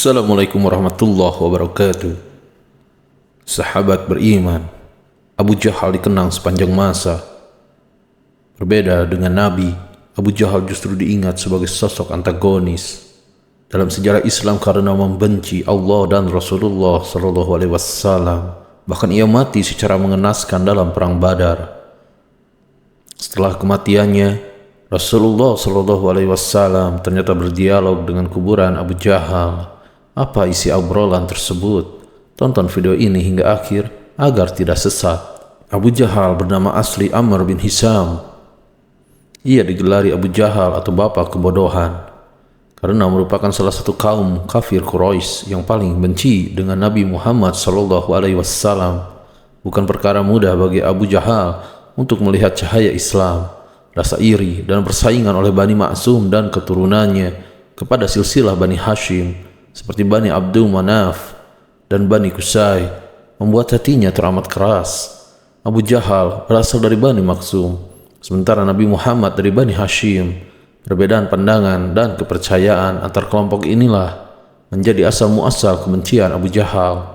Assalamualaikum warahmatullahi wabarakatuh. Sahabat beriman, Abu Jahal dikenang sepanjang masa. Berbeda dengan Nabi, Abu Jahal justru diingat sebagai sosok antagonis dalam sejarah Islam karena membenci Allah dan Rasulullah SAW. Bahkan ia mati secara mengenaskan dalam perang Badar. Setelah kematiannya, Rasulullah SAW ternyata berdialog dengan kuburan Abu Jahal. Apa isi obrolan tersebut? Tonton video ini hingga akhir agar tidak sesat. Abu Jahal bernama asli Amr bin Hisham. Ia digelari Abu Jahal atau Bapak Kebodohan karena merupakan salah satu kaum kafir Quraisy yang paling benci dengan Nabi Muhammad SAW. Bukan perkara mudah bagi Abu Jahal untuk melihat cahaya Islam, rasa iri dan persaingan oleh Bani Maksum dan keturunannya kepada silsilah Bani Hashim seperti Bani Abdul Manaf dan Bani Qusay membuat hatinya teramat keras. Abu Jahal berasal dari Bani Maksum, sementara Nabi Muhammad dari Bani Hashim. Perbedaan pandangan dan kepercayaan antar kelompok inilah menjadi asal muasal kebencian Abu Jahal.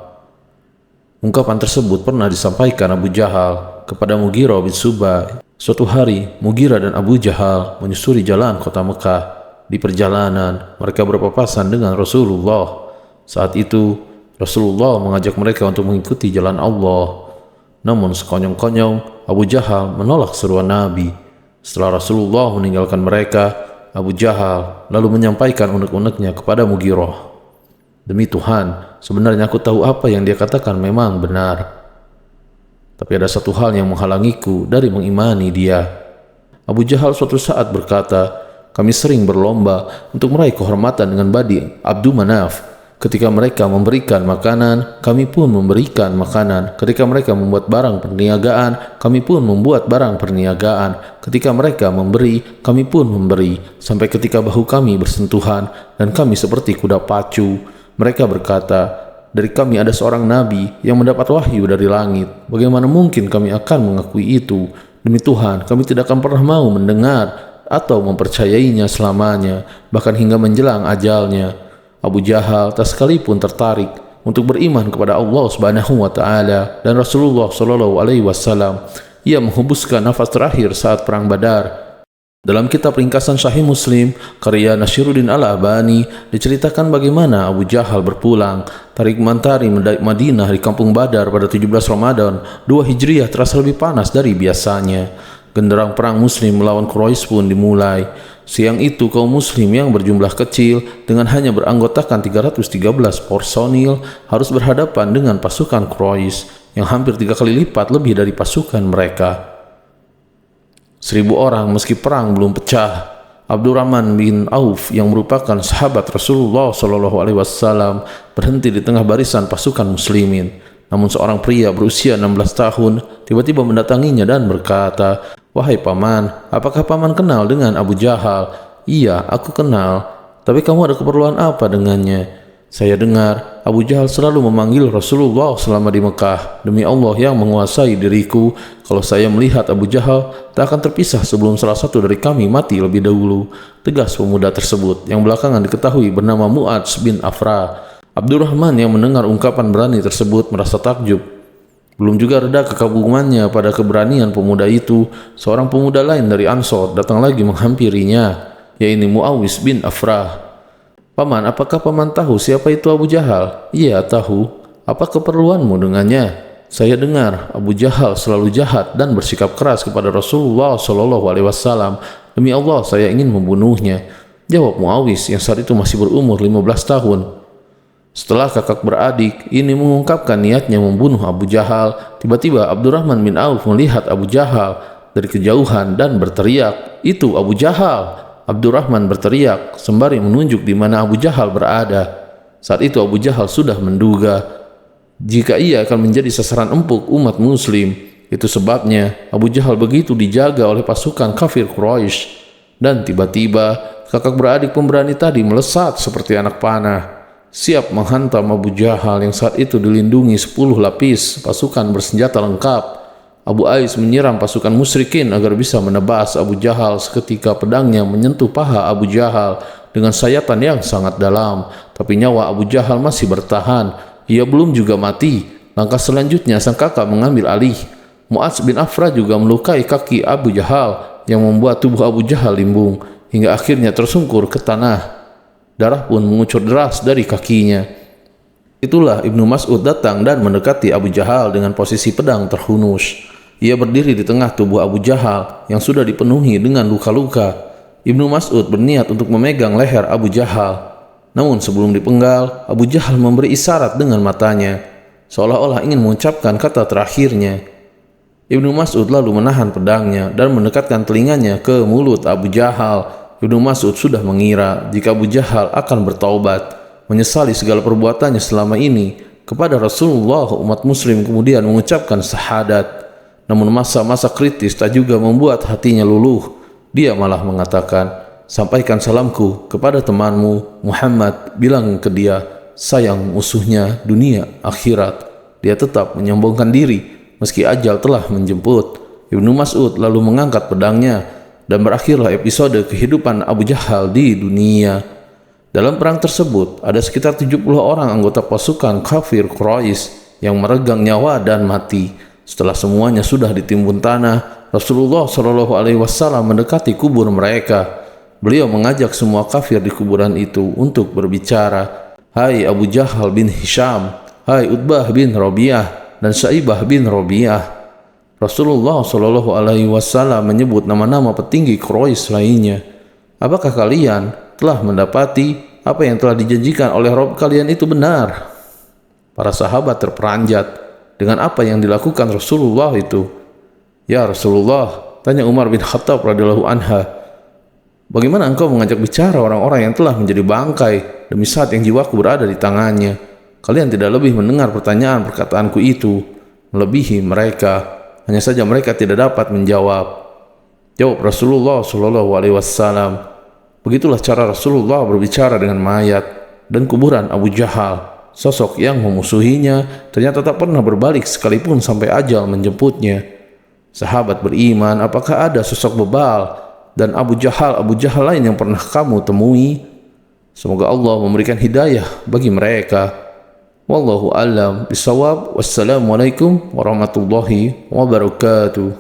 Ungkapan tersebut pernah disampaikan Abu Jahal kepada Mughirah bin Subay. Suatu hari, Mughirah dan Abu Jahal menyusuri jalan kota Mekah. Di perjalanan, mereka berpapasan dengan Rasulullah. Saat itu, Rasulullah mengajak mereka untuk mengikuti jalan Allah. Namun sekonyong-konyong, Abu Jahal menolak seruan Nabi. Setelah Rasulullah meninggalkan mereka, Abu Jahal lalu menyampaikan unek-uneknya kepada Mughirah. Demi Tuhan, sebenarnya aku tahu apa yang dia katakan memang benar. Tapi ada satu hal yang menghalangiku dari mengimani dia. Abu Jahal suatu saat berkata, kami sering berlomba untuk meraih kehormatan dengan Bani Abdul Manaf. Ketika mereka memberikan makanan, kami pun memberikan makanan. Ketika mereka membuat barang perniagaan, kami pun membuat barang perniagaan. Ketika mereka memberi, kami pun memberi. Sampai ketika bahu kami bersentuhan dan kami seperti kuda pacu. Mereka berkata, dari kami ada seorang nabi yang mendapat wahyu dari langit. Bagaimana mungkin kami akan mengakui itu? Demi Tuhan, kami tidak akan pernah mau mendengar atau mempercayainya selamanya, bahkan hingga menjelang ajalnya. Abu Jahal tak sekalipun tertarik untuk beriman kepada Allah Subhanahu wa taala dan Rasulullah SAW. Ia menghembuskan nafas terakhir saat perang Badar. Dalam kitab ringkasan Sahih Muslim karya Nashiruddin Al-Albani diceritakan bagaimana Abu Jahal berpulang tarik mantari mendaik Madinah di kampung Badar pada 17 Ramadan 2 Hijriah terasa lebih panas dari biasanya. Genderang perang Muslim melawan Quraisy pun dimulai. Siang itu kaum Muslim yang berjumlah kecil dengan hanya beranggotakan 313 personil harus berhadapan dengan pasukan Quraisy yang hampir 3 kali lipat lebih dari pasukan mereka. 1.000 orang meski perang belum pecah. Abdurrahman bin Auf yang merupakan sahabat Rasulullah SAW berhenti di tengah barisan pasukan muslimin. Namun seorang pria berusia 16 tahun tiba-tiba mendatanginya dan berkata, "Wahai paman, apakah paman kenal dengan Abu Jahal?" "Iya, aku kenal. Tapi kamu ada keperluan apa dengannya?" "Saya dengar Abu Jahal selalu memanggil Rasulullah selama di Mekah. Demi Allah yang menguasai diriku, kalau saya melihat Abu Jahal tak akan terpisah sebelum salah satu dari kami mati lebih dahulu," tegas pemuda tersebut yang belakangan diketahui bernama Mu'adz bin Afra. Abdurrahman yang mendengar ungkapan berani tersebut merasa takjub. Belum juga reda kekagumannya pada keberanian pemuda itu, seorang pemuda lain dari Ansor datang lagi menghampirinya, yaitu Muawis bin Afrah. "Paman, apakah paman tahu siapa itu Abu Jahal?" "Iya, tahu. Apa keperluanmu dengannya?" "Saya dengar Abu Jahal selalu jahat dan bersikap keras kepada Rasulullah SAW. Demi Allah, saya ingin membunuhnya," jawab Muawis yang saat itu masih berumur 15 tahun. Setelah kakak beradik ini mengungkapkan niatnya membunuh Abu Jahal, tiba-tiba Abdurrahman bin Auf melihat Abu Jahal dari kejauhan dan berteriak, "Itu Abu Jahal!" Abdurrahman berteriak sembari menunjuk di mana Abu Jahal berada. Saat itu Abu Jahal sudah menduga jika ia akan menjadi sasaran empuk umat muslim. Itu sebabnya Abu Jahal begitu dijaga oleh pasukan kafir Quraisy. Dan tiba-tiba kakak beradik pemberani tadi melesat seperti anak panah, siap menghantam Abu Jahal yang saat itu dilindungi 10 lapis pasukan bersenjata lengkap. Abu Ais menyiram pasukan musyrikin agar bisa menebas Abu Jahal. Seketika pedangnya menyentuh paha Abu Jahal dengan sayatan yang sangat dalam. Tapi nyawa Abu Jahal masih bertahan. Ia belum juga mati. Langkah selanjutnya sang kakak mengambil alih. Mu'adz bin Afra juga melukai kaki Abu Jahal yang membuat tubuh Abu Jahal limbung hingga akhirnya tersungkur ke tanah. Darah pun mengucur deras dari kakinya. Itulah Ibnu Mas'ud datang dan mendekati Abu Jahal dengan posisi pedang terhunus. Ia berdiri di tengah tubuh Abu Jahal yang sudah dipenuhi dengan luka-luka. Ibnu Mas'ud berniat untuk memegang leher Abu Jahal. Namun sebelum dipenggal, Abu Jahal memberi isyarat dengan matanya, seolah-olah ingin mengucapkan kata terakhirnya. Ibnu Mas'ud lalu menahan pedangnya dan mendekatkan telinganya ke mulut Abu Jahal. Ibnu Mas'ud sudah mengira jika Abu Jahal akan bertaubat, menyesali segala perbuatannya selama ini kepada Rasulullah. Umat muslim kemudian mengucapkan syahadat. Namun masa-masa kritis tak juga membuat hatinya luluh. Dia malah mengatakan, "Sampaikan salamku kepada temanmu Muhammad, bilang ke dia, sayang musuhnya dunia akhirat." Dia tetap menyombongkan diri meski ajal telah menjemput. Ibnu Mas'ud lalu mengangkat pedangnya dan berakhirlah episode kehidupan Abu Jahal di dunia. Dalam perang tersebut ada sekitar 70 orang anggota pasukan kafir Quraisy yang meregang nyawa dan mati. Setelah semuanya sudah ditimbun tanah, Rasulullah SAW mendekati kubur mereka. Beliau mengajak semua kafir di kuburan itu untuk berbicara. "Hai Abu Jahal bin Hisham, hai Utbah bin Rabi'ah dan Syaibah bin Rabi'ah." Rasulullah SAW menyebut nama-nama petinggi Quraisy lainnya. "Apakah kalian telah mendapati apa yang telah dijanjikan oleh Rabb kalian itu benar?" Para sahabat terperanjat dengan apa yang dilakukan Rasulullah itu. "Ya Rasulullah," tanya Umar bin Khattab radhiyallahu anha, "bagaimana engkau mengajak bicara orang-orang yang telah menjadi bangkai demi saat yang jiwaku berada di tangannya? Kalian tidak lebih mendengar pertanyaan perkataanku itu melebihi mereka. Hanya saja mereka tidak dapat menjawab." Jawab Rasulullah SAW, "Begitulah cara Rasulullah berbicara dengan mayat." Dan kuburan Abu Jahal, sosok yang memusuhinya, ternyata tak pernah berbalik sekalipun sampai ajal menjemputnya. Sahabat beriman, apakah ada sosok bebal dan Abu Jahal lain yang pernah kamu temui? Semoga Allah memberikan hidayah bagi mereka. Wallahu a'lam bishawab. Wassalamualaikum warahmatullahi wabarakatuh.